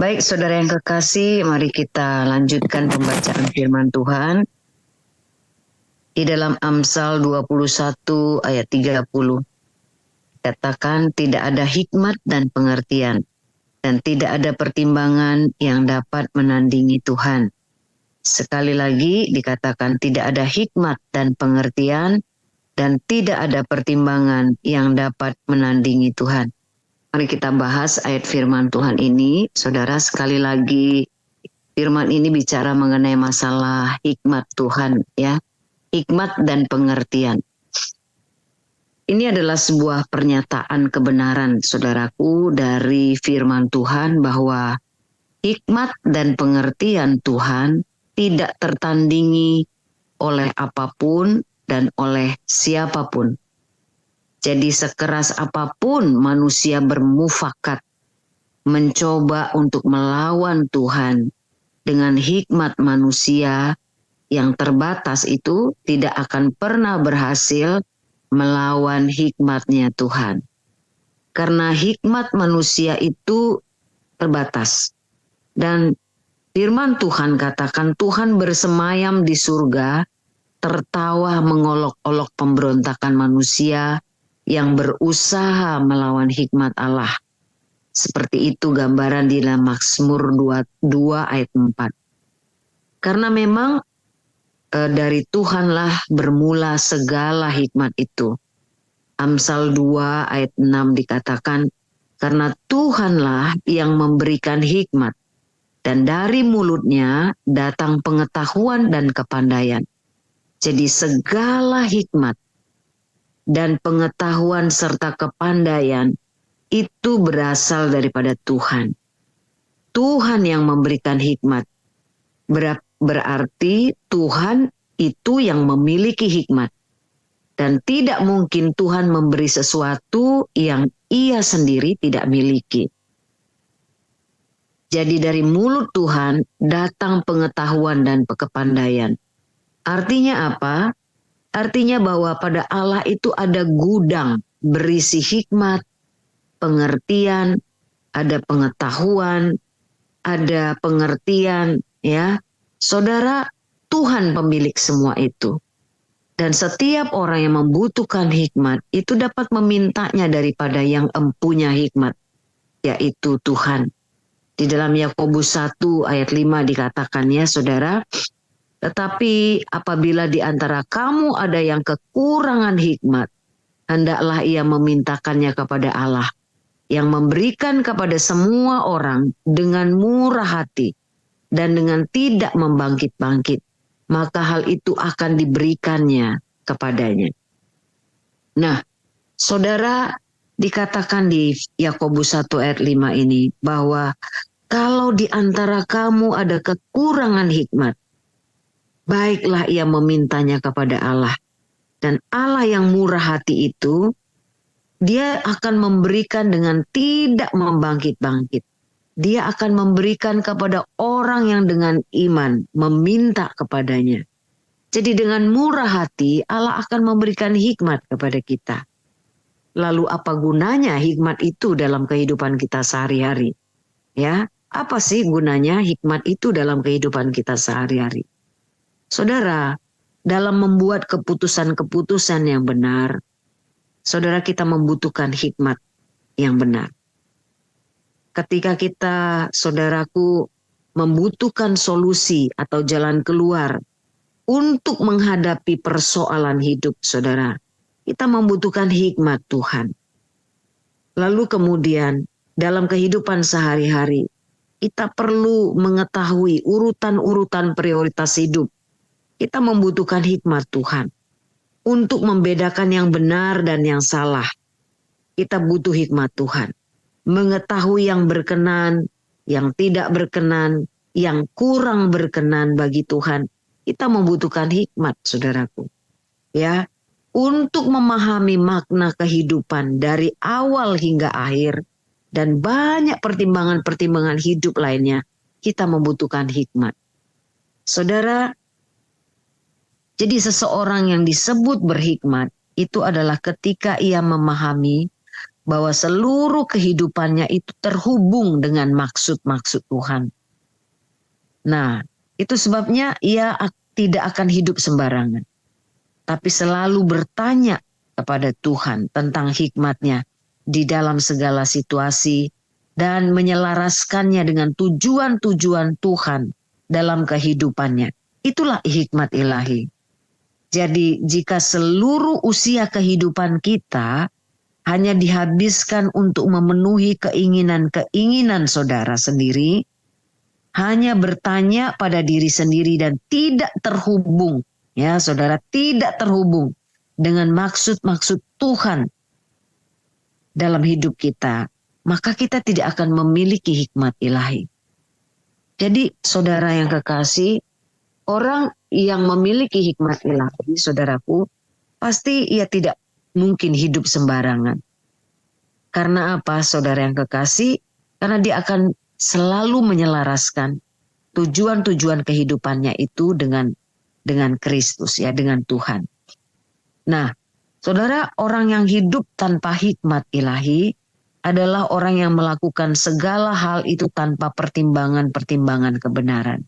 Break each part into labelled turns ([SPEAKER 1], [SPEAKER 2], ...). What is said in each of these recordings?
[SPEAKER 1] Baik, saudara yang kekasih, mari kita lanjutkan pembacaan firman Tuhan di dalam Amsal 21 ayat 30. Katakan tidak ada hikmat dan pengertian, dan tidak ada pertimbangan yang dapat menandingi Tuhan. Sekali lagi dikatakan tidak ada hikmat dan pengertian, dan tidak ada pertimbangan yang dapat menandingi Tuhan. Mari kita bahas ayat firman Tuhan ini. Saudara, sekali lagi firman ini bicara mengenai masalah hikmat Tuhan, ya. Hikmat dan pengertian. Ini adalah sebuah pernyataan kebenaran, saudaraku, dari firman Tuhan bahwa hikmat dan pengertian Tuhan tidak tertandingi oleh apapun dan oleh siapapun. Jadi sekeras apapun manusia bermufakat mencoba untuk melawan Tuhan dengan hikmat manusia yang terbatas itu tidak akan pernah berhasil melawan hikmatnya Tuhan. Karena hikmat manusia itu terbatas. Dan firman Tuhan katakan Tuhan bersemayam di surga, tertawa mengolok-olok pemberontakan manusia yang berusaha melawan hikmat Allah. Seperti itu gambaran di dalam Mazmur 22 ayat 4. Karena memang dari Tuhanlah bermula segala hikmat itu. Amsal 2 ayat 6 dikatakan, karena Tuhanlah yang memberikan hikmat, dan dari mulutnya datang pengetahuan dan kepandaian. Jadi segala hikmat dan pengetahuan serta kepandaian itu berasal daripada Tuhan. Tuhan yang memberikan hikmat. Berarti Tuhan itu yang memiliki hikmat. Dan tidak mungkin Tuhan memberi sesuatu yang Ia sendiri tidak miliki. Jadi dari mulut Tuhan datang pengetahuan dan kepandaian. Artinya apa? Artinya bahwa pada Allah itu ada gudang berisi hikmat, pengertian, ada pengetahuan, ada pengertian, ya. Saudara, Tuhan pemilik semua itu. Dan setiap orang yang membutuhkan hikmat itu dapat memintanya daripada yang empunya hikmat, yaitu Tuhan. Di dalam Yakobus 1 ayat 5 dikatakan, ya saudara, tetapi apabila di antara kamu ada yang kekurangan hikmat, hendaklah ia memintakannya kepada Allah, yang memberikan kepada semua orang dengan murah hati dan dengan tidak membangkit-bangkit, maka hal itu akan diberikannya kepadanya. Nah, saudara, dikatakan di Yakobus 1 ayat 5 ini bahwa kalau di antara kamu ada kekurangan hikmat, baiklah ia memintanya kepada Allah. Dan Allah yang murah hati itu, Dia akan memberikan dengan tidak membangkit-bangkit. Dia akan memberikan kepada orang yang dengan iman meminta kepadanya. Jadi dengan murah hati Allah akan memberikan hikmat kepada kita. Lalu apa gunanya hikmat itu dalam kehidupan kita sehari-hari? Ya, apa sih gunanya hikmat itu dalam kehidupan kita sehari-hari? Saudara, dalam membuat keputusan-keputusan yang benar, saudara kita membutuhkan hikmat yang benar. Ketika kita, saudaraku, membutuhkan solusi atau jalan keluar untuk menghadapi persoalan hidup saudara, kita membutuhkan hikmat Tuhan. Lalu kemudian dalam kehidupan sehari-hari, kita perlu mengetahui urutan-urutan prioritas hidup. Kita membutuhkan hikmat Tuhan untuk membedakan yang benar dan yang salah. Kita butuh hikmat Tuhan. Mengetahui yang berkenan, yang tidak berkenan, yang kurang berkenan bagi Tuhan. Kita membutuhkan hikmat, saudaraku. Ya, untuk memahami makna kehidupan dari awal hingga akhir dan banyak pertimbangan-pertimbangan hidup lainnya, kita membutuhkan hikmat. Saudara, jadi seseorang yang disebut berhikmat itu adalah ketika ia memahami bahwa seluruh kehidupannya itu terhubung dengan maksud-maksud Tuhan. Nah, itu sebabnya ia tidak akan hidup sembarangan, tapi selalu bertanya kepada Tuhan tentang hikmat-Nya di dalam segala situasi dan menyelaraskannya dengan tujuan-tujuan Tuhan dalam kehidupannya. Itulah hikmat ilahi. Jadi jika seluruh usia kehidupan kita hanya dihabiskan untuk memenuhi keinginan-keinginan saudara sendiri, hanya bertanya pada diri sendiri dan tidak terhubung, ya saudara, tidak terhubung dengan maksud-maksud Tuhan dalam hidup kita, maka kita tidak akan memiliki hikmat ilahi. Jadi saudara yang kekasih, orang yang memiliki hikmat ilahi, saudaraku, pasti ia tidak mungkin hidup sembarangan. Karena apa, saudara yang kekasih? Karena dia akan selalu menyelaraskan tujuan-tujuan kehidupannya itu dengan Kristus, ya, dengan Tuhan. Nah, saudara, orang yang hidup tanpa hikmat ilahi adalah orang yang melakukan segala hal itu tanpa pertimbangan-pertimbangan kebenaran.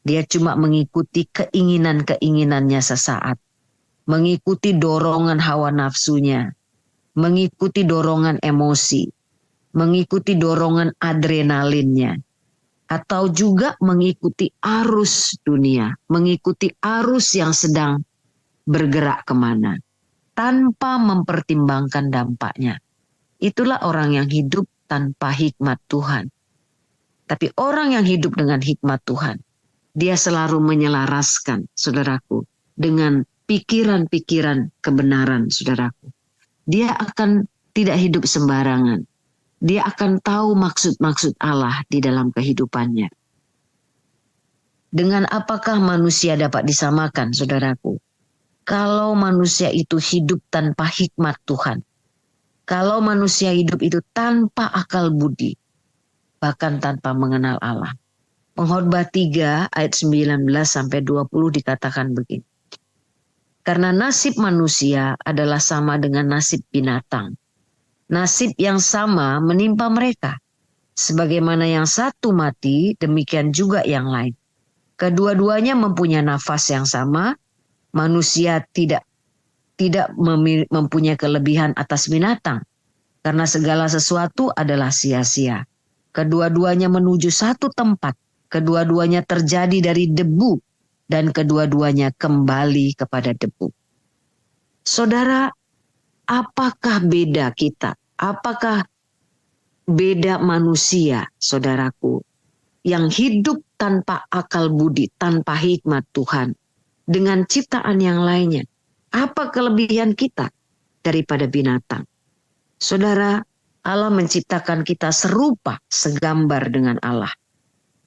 [SPEAKER 1] Dia cuma mengikuti keinginan-keinginannya sesaat, mengikuti dorongan hawa nafsunya, mengikuti dorongan emosi, mengikuti dorongan adrenalinnya, atau juga mengikuti arus dunia, mengikuti arus yang sedang bergerak kemana, tanpa mempertimbangkan dampaknya. Itulah orang yang hidup tanpa hikmat Tuhan. Tapi orang yang hidup dengan hikmat Tuhan, dia selalu menyelaraskan, saudaraku, dengan pikiran-pikiran kebenaran, saudaraku. Dia akan tidak hidup sembarangan. Dia akan tahu maksud-maksud Allah di dalam kehidupannya. Dengan apakah manusia dapat disamakan, saudaraku? Kalau manusia itu hidup tanpa hikmat Tuhan. Kalau manusia hidup itu tanpa akal budi. Bahkan tanpa mengenal Allah. Pengkhotbah 3 ayat 19-20 dikatakan begini. Karena nasib manusia adalah sama dengan nasib binatang. Nasib yang sama menimpa mereka. Sebagaimana yang satu mati, demikian juga yang lain. Kedua-duanya mempunyai nafas yang sama. Manusia tidak mempunyai kelebihan atas binatang. Karena segala sesuatu adalah sia-sia. Kedua-duanya menuju satu tempat. Kedua-duanya terjadi dari debu. Dan kedua-duanya kembali kepada debu. Saudara, apakah beda kita? Apakah beda manusia, saudaraku, yang hidup tanpa akal budi, tanpa hikmat Tuhan, dengan ciptaan yang lainnya? Apa kelebihan kita daripada binatang? Saudara, Allah menciptakan kita serupa, segambar dengan Allah.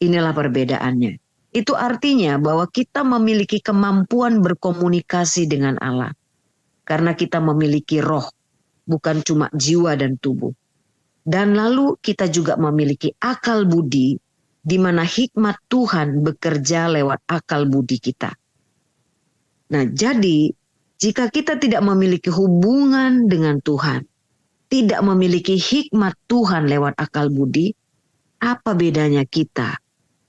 [SPEAKER 1] Inilah perbedaannya. Itu artinya bahwa kita memiliki kemampuan berkomunikasi dengan Allah. Karena kita memiliki roh, bukan cuma jiwa dan tubuh. Dan lalu kita juga memiliki akal budi, di mana hikmat Tuhan bekerja lewat akal budi kita. Nah, jadi jika kita tidak memiliki hubungan dengan Tuhan, tidak memiliki hikmat Tuhan lewat akal budi, apa bedanya kita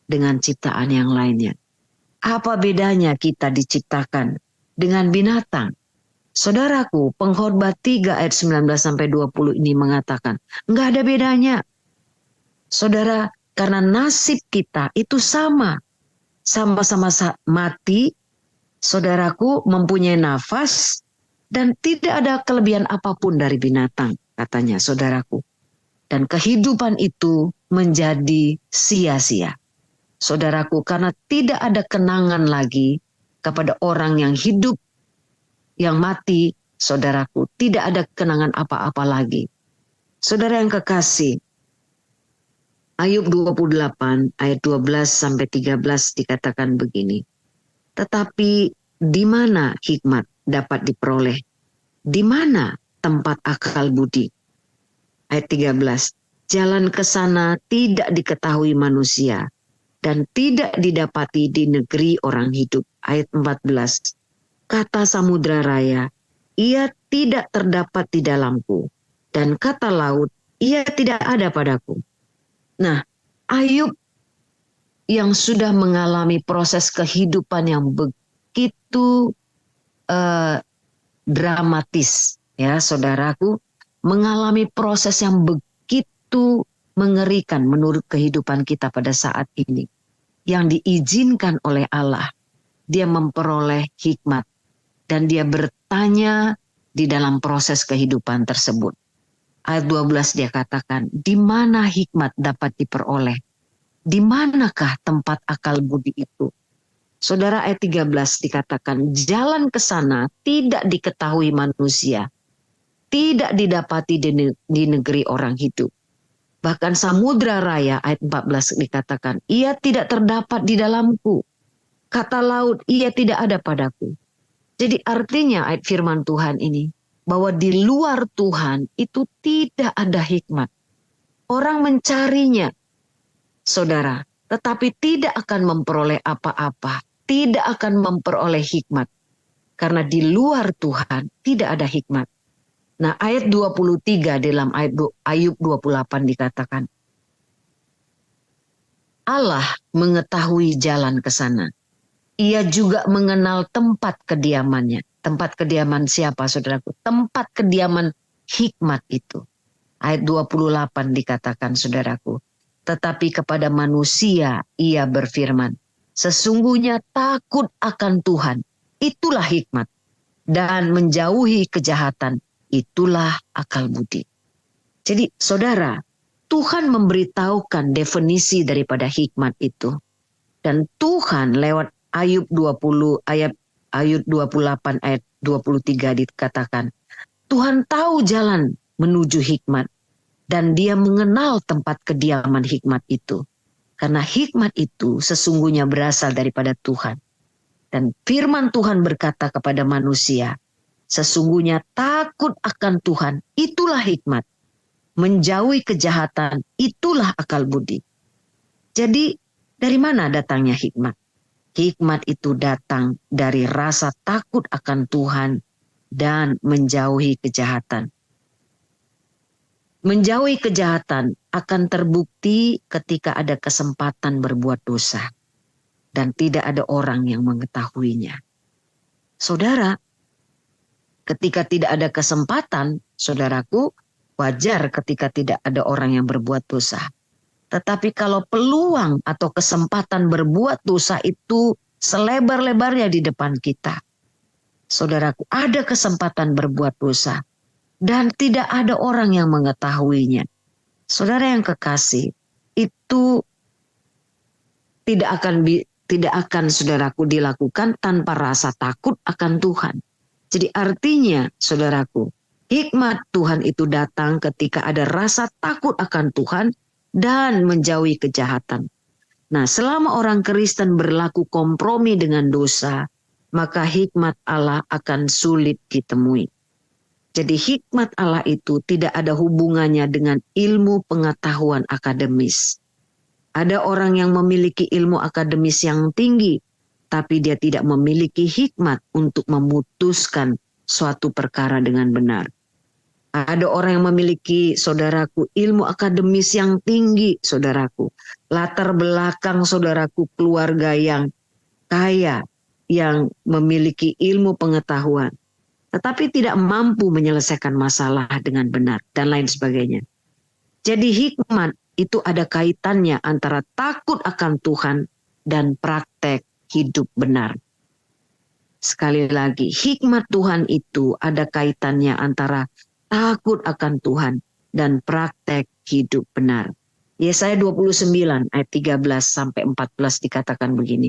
[SPEAKER 1] dengan ciptaan yang lainnya? Apa bedanya kita diciptakan dengan binatang? Saudaraku, Pengkhotbah 3 ayat 19-20 ini mengatakan, enggak ada bedanya. Saudara, karena nasib kita itu sama. Sama-sama mati, saudaraku, mempunyai nafas, dan tidak ada kelebihan apapun dari binatang, katanya saudaraku. Dan kehidupan itu menjadi sia-sia. Saudaraku, karena tidak ada kenangan lagi kepada orang yang hidup, yang mati, saudaraku, tidak ada kenangan apa-apa lagi. Saudara yang kekasih, Ayub 28 ayat 12-13 dikatakan begini. Tetapi di mana hikmat dapat diperoleh? Di mana tempat akal budi? Ayat 13. Jalan ke sana tidak diketahui manusia dan tidak didapati di negeri orang hidup. Ayat 14. Kata samudra raya, ia tidak terdapat di dalamku dan kata laut, ia tidak ada padaku. Nah, Ayub yang sudah mengalami proses kehidupan yang begitu dramatis, ya saudaraku, mengalami proses yang begitu mengerikan menurut kehidupan kita pada saat ini, yang diizinkan oleh Allah. Dia memperoleh hikmat dan dia bertanya di dalam proses kehidupan tersebut. Ayat 12 dia katakan, di mana hikmat dapat diperoleh? Di manakah tempat akal budi itu? Saudara, ayat 13 dikatakan, jalan ke sana tidak diketahui manusia, tidak didapati di negeri orang hidup. Bahkan samudra raya, ayat 14 dikatakan, ia tidak terdapat di dalamku. Kata laut, ia tidak ada padaku. Jadi artinya ayat firman Tuhan ini, bahwa di luar Tuhan itu tidak ada hikmat. Orang mencarinya, saudara, tetapi tidak akan memperoleh apa-apa. Tidak akan memperoleh hikmat. Karena di luar Tuhan tidak ada hikmat. Nah, ayat 23 dalam Ayub 28 dikatakan, Allah mengetahui jalan ke sana. Ia juga mengenal tempat kediamannya. Tempat kediaman siapa, saudaraku? Tempat kediaman hikmat itu. Ayat 28 dikatakan, saudaraku. Tetapi kepada manusia ia berfirman, sesungguhnya takut akan Tuhan, itulah hikmat. Dan menjauhi kejahatan, itulah akal budi. Jadi saudara, Tuhan memberitahukan definisi daripada hikmat itu. Dan Tuhan lewat Ayub 28 ayat 23 dikatakan, Tuhan tahu jalan menuju hikmat dan dia mengenal tempat kediaman hikmat itu. Karena hikmat itu sesungguhnya berasal daripada Tuhan. Dan firman Tuhan berkata kepada manusia, sesungguhnya takut akan Tuhan, itulah hikmat. Menjauhi kejahatan, itulah akal budi. Jadi dari mana datangnya hikmat? Hikmat itu datang dari rasa takut akan Tuhan dan menjauhi kejahatan. Menjauhi kejahatan akan terbukti ketika ada kesempatan berbuat dosa dan tidak ada orang yang mengetahuinya. Saudara, ketika tidak ada kesempatan, saudaraku, wajar ketika tidak ada orang yang berbuat dosa. Tetapi kalau peluang atau kesempatan berbuat dosa itu selebar-lebarnya di depan kita, saudaraku, ada kesempatan berbuat dosa dan tidak ada orang yang mengetahuinya. Saudara yang kekasih, itu tidak akan saudaraku dilakukan tanpa rasa takut akan Tuhan. Jadi artinya, saudaraku, hikmat Tuhan itu datang ketika ada rasa takut akan Tuhan dan menjauhi kejahatan. Nah, selama orang Kristen berlaku kompromi dengan dosa, maka hikmat Allah akan sulit ditemui. Jadi hikmat Allah itu tidak ada hubungannya dengan ilmu pengetahuan akademis. Ada orang yang memiliki ilmu akademis yang tinggi, tapi dia tidak memiliki hikmat untuk memutuskan suatu perkara dengan benar. Ada orang yang memiliki, saudaraku, ilmu akademis yang tinggi, saudaraku. Latar belakang, saudaraku, keluarga yang kaya, yang memiliki ilmu pengetahuan. Tetapi tidak mampu menyelesaikan masalah dengan benar, dan lain sebagainya. Jadi hikmat itu ada kaitannya antara takut akan Tuhan dan praktek hidup benar. Sekali lagi, hikmat Tuhan itu ada kaitannya antara takut akan Tuhan dan praktek hidup benar. Yesaya 29 ayat 13 sampai 14 dikatakan begini.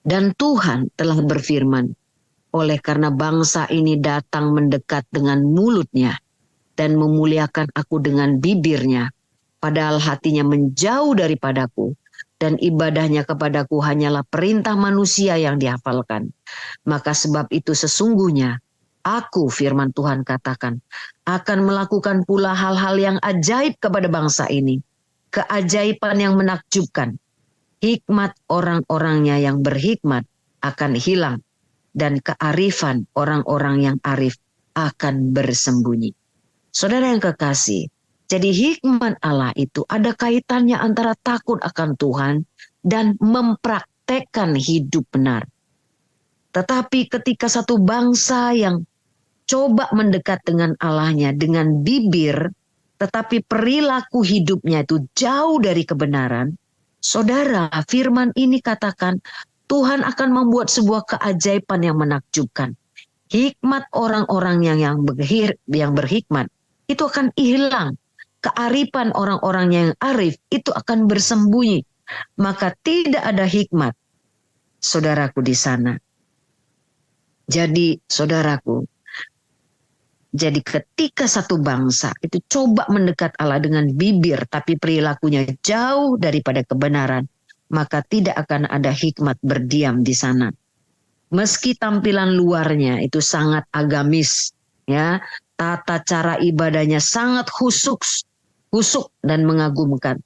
[SPEAKER 1] Dan Tuhan telah berfirman, oleh karena bangsa ini datang mendekat dengan mulutnya dan memuliakan aku dengan bibirnya, padahal hatinya menjauh daripadaku dan ibadahnya kepadaku hanyalah perintah manusia yang dihafalkan. Maka sebab itu sesungguhnya aku, firman Tuhan katakan, akan melakukan pula hal-hal yang ajaib kepada bangsa ini. Keajaiban yang menakjubkan. Hikmat orang-orangnya yang berhikmat akan hilang. Dan kearifan orang-orang yang arif akan bersembunyi. Saudara yang kekasih, jadi hikmat Allah itu ada kaitannya antara takut akan Tuhan dan mempraktekkan hidup benar. Tetapi ketika satu bangsa yang coba mendekat dengan Allahnya dengan bibir, tetapi perilaku hidupnya itu jauh dari kebenaran, saudara, firman ini katakan Tuhan akan membuat sebuah keajaiban yang menakjubkan. Hikmat orang-orang yang berhikmat itu akan hilang. Kearifan orang-orang yang arif itu akan bersembunyi. Maka tidak ada hikmat, saudaraku, di sana. Jadi saudaraku, jadi ketika satu bangsa itu coba mendekat Allah dengan bibir tapi perilakunya jauh daripada kebenaran, maka tidak akan ada hikmat berdiam di sana. Meski tampilan luarnya itu sangat agamis, ya, tata cara ibadahnya sangat khusyuk dan mengagumkan.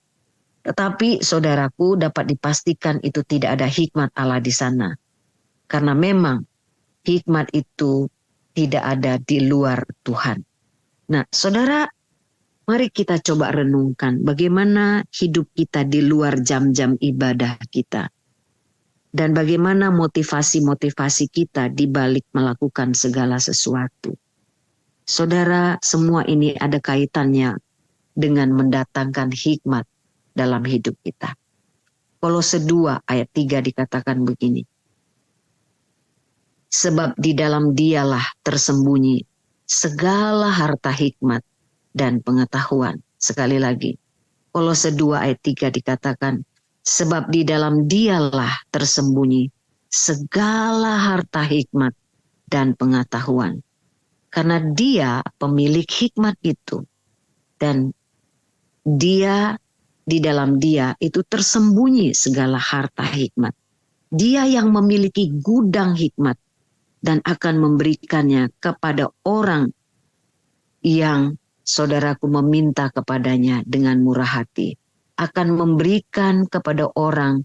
[SPEAKER 1] Tetapi saudaraku, dapat dipastikan itu tidak ada hikmat Allah di sana. Karena memang hikmat itu tidak ada di luar Tuhan. Nah, saudara, mari kita coba renungkan bagaimana hidup kita di luar jam-jam ibadah kita. Dan bagaimana motivasi-motivasi kita di balik melakukan segala sesuatu. Saudara, semua ini ada kaitannya dengan mendatangkan hikmat dalam hidup kita. Kolose 2 ayat 3 dikatakan begini. Sebab di dalam dialah tersembunyi segala harta hikmat dan pengetahuan. Sekali lagi, Kolose 2 ayat 3 dikatakan, sebab di dalam dialah tersembunyi segala harta hikmat dan pengetahuan. Karena dia pemilik hikmat itu. Dan dia, di dalam dia itu tersembunyi segala harta hikmat. Dia yang memiliki gudang hikmat dan akan memberikannya kepada orang yang saudaraku meminta kepadanya dengan murah hati. Akan memberikan kepada orang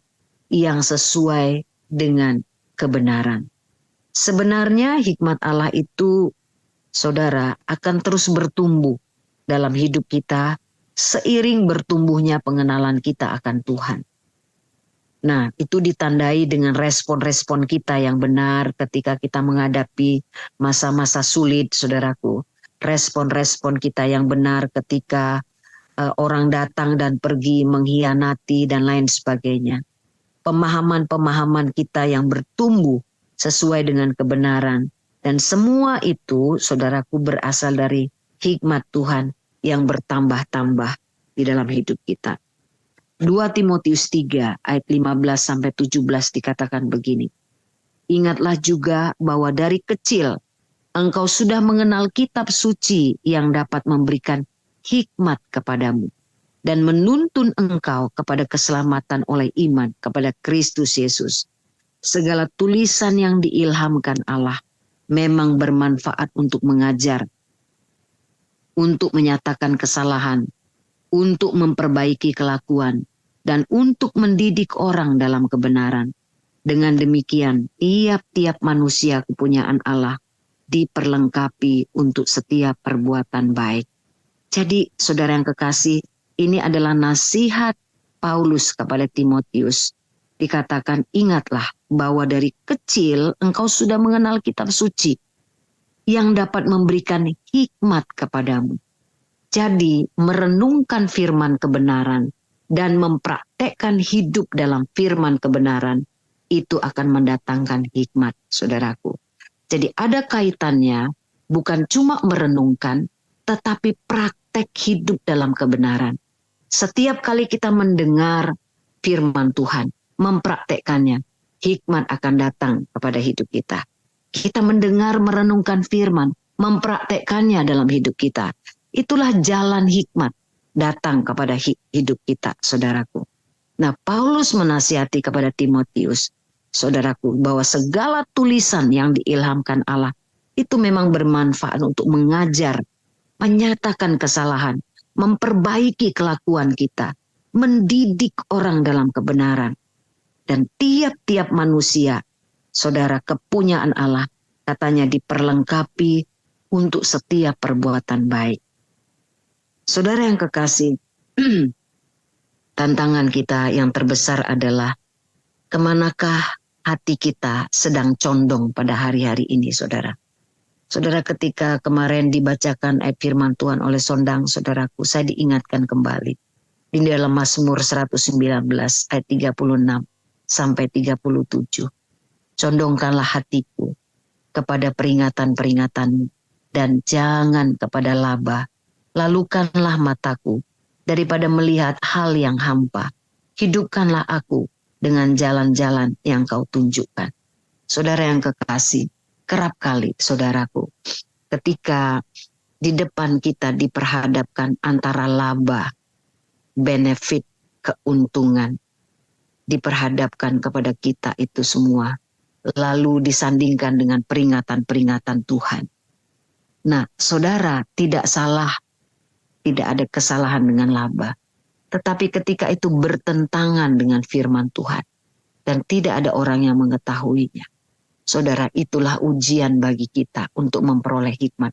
[SPEAKER 1] yang sesuai dengan kebenaran. Sebenarnya hikmat Allah itu, saudara, akan terus bertumbuh dalam hidup kita seiring bertumbuhnya pengenalan kita akan Tuhan. Nah, itu ditandai dengan respon-respon kita yang benar ketika kita menghadapi masa-masa sulit, saudaraku. Respon-respon kita yang benar ketika orang datang dan pergi mengkhianati dan lain sebagainya. Pemahaman-pemahaman kita yang bertumbuh sesuai dengan kebenaran. Dan semua itu, saudaraku, berasal dari hikmat Tuhan yang bertambah-tambah di dalam hidup kita. 2 Timotius 3 ayat 15-17 dikatakan begini. Ingatlah juga bahwa dari kecil engkau sudah mengenal kitab suci yang dapat memberikan hikmat kepadamu dan menuntun engkau kepada keselamatan oleh iman kepada Kristus Yesus. Segala tulisan yang diilhamkan Allah memang bermanfaat untuk mengajar, untuk menyatakan kesalahan, untuk memperbaiki kelakuan, dan untuk mendidik orang dalam kebenaran. Dengan demikian, tiap-tiap manusia kepunyaan Allah diperlengkapi untuk setiap perbuatan baik. Jadi, saudara yang kekasih, ini adalah nasihat Paulus kepada Timotius. Dikatakan, ingatlah bahwa dari kecil engkau sudah mengenal kitab suci yang dapat memberikan hikmat kepadamu. Jadi, merenungkan firman kebenaran dan mempraktekkan hidup dalam firman kebenaran itu akan mendatangkan hikmat, saudaraku. Jadi ada kaitannya bukan cuma merenungkan, tetapi praktek hidup dalam kebenaran. Setiap kali kita mendengar firman Tuhan, mempraktekkannya, hikmat akan datang kepada hidup kita. Kita mendengar, merenungkan firman, mempraktekkannya dalam hidup kita. Itulah jalan hikmat datang kepada hidup kita, saudaraku. Nah, Paulus menasihati kepada Timotius, saudaraku, bahwa segala tulisan yang diilhamkan Allah itu memang bermanfaat untuk mengajar, menyatakan kesalahan, memperbaiki kelakuan kita, mendidik orang dalam kebenaran. Dan tiap-tiap manusia, saudara, kepunyaan Allah, katanya diperlengkapi untuk setiap perbuatan baik. Saudara yang kekasih, tantangan kita yang terbesar adalah kemanakah hati kita sedang condong pada hari-hari ini, saudara. Saudara, ketika kemarin dibacakan ayat firman Tuhan oleh Sondang, saudaraku, saya diingatkan kembali di dalam Mazmur 119 ayat 36 sampai 37. Condongkanlah hatiku kepada peringatan-peringatanmu dan jangan kepada laba. Lalukanlah mataku daripada melihat hal yang hampa. Hidupkanlah aku dengan jalan-jalan yang kau tunjukkan. Saudara yang kekasih, kerap kali saudaraku, ketika di depan kita diperhadapkan antara laba, benefit, keuntungan, diperhadapkan kepada kita itu semua, lalu disandingkan dengan peringatan-peringatan Tuhan. Nah, saudara, tidak salah, tidak ada kesalahan dengan laba. Tetapi ketika itu bertentangan dengan firman Tuhan dan tidak ada orang yang mengetahuinya, saudara, itulah ujian bagi kita untuk memperoleh hikmat.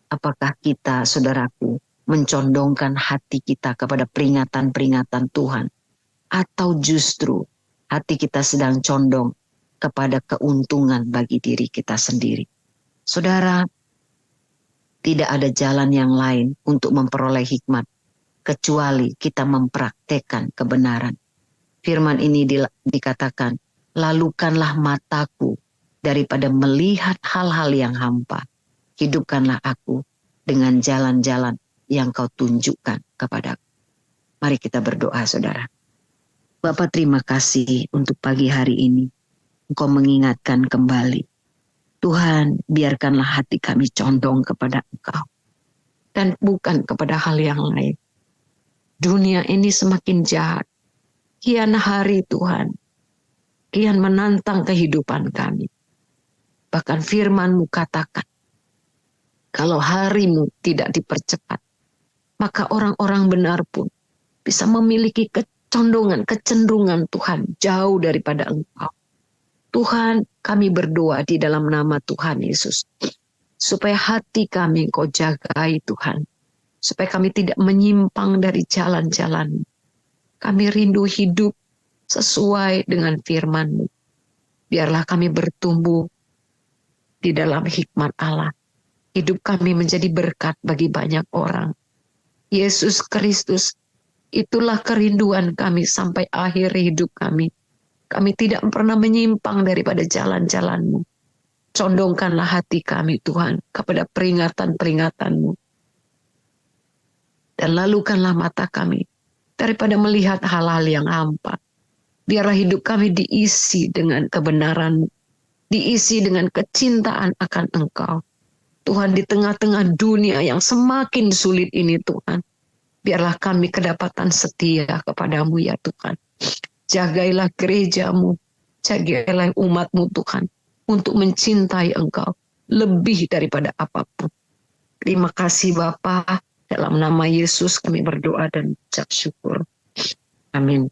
[SPEAKER 1] Apakah kita, saudaraku, mencondongkan hati kita kepada peringatan-peringatan Tuhan, atau justru hati kita sedang condong kepada keuntungan bagi diri kita sendiri? Saudara, tidak ada jalan yang lain untuk memperoleh hikmat kecuali kita mempraktekkan kebenaran. Firman ini dikatakan, lalukanlah mataku daripada melihat hal-hal yang hampa. Hidupkanlah aku dengan jalan-jalan yang kau tunjukkan kepadaku. Mari kita berdoa, saudara. Bapa, terima kasih untuk pagi hari ini. Engkau mengingatkan kembali. Tuhan, biarkanlah hati kami condong kepada Engkau dan bukan kepada hal yang lain. Dunia ini semakin jahat. Kian hari, Tuhan, kian menantang kehidupan kami. Bahkan firman-Mu katakan, kalau harimu tidak dipercepat, maka orang-orang benar pun bisa memiliki kecenderungan Tuhan jauh daripada Engkau. Tuhan, kami berdoa di dalam nama Tuhan Yesus, supaya hati kami Engkau jagai, Tuhan. Supaya kami tidak menyimpang dari jalan-jalan-Mu. Kami rindu hidup sesuai dengan firman-Mu. Biarlah kami bertumbuh di dalam hikmat Allah. Hidup kami menjadi berkat bagi banyak orang. Yesus Kristus, itulah kerinduan kami sampai akhir hidup kami. Kami tidak pernah menyimpang daripada jalan-jalan-Mu. Condongkanlah hati kami, Tuhan, kepada peringatan-peringatan-Mu. Dan lalukanlah mata kami daripada melihat hal-hal yang hampa. Biarlah hidup kami diisi dengan kebenaran, diisi dengan kecintaan akan Engkau. Tuhan, di tengah-tengah dunia yang semakin sulit ini, Tuhan, biarlah kami kedapatan setia kepadamu, ya Tuhan. Jagailah gereja-Mu, jagailah umat-Mu, Tuhan, untuk mencintai Engkau lebih daripada apapun. Terima kasih Bapa, dalam nama Yesus kami berdoa dan ucap syukur. Amin.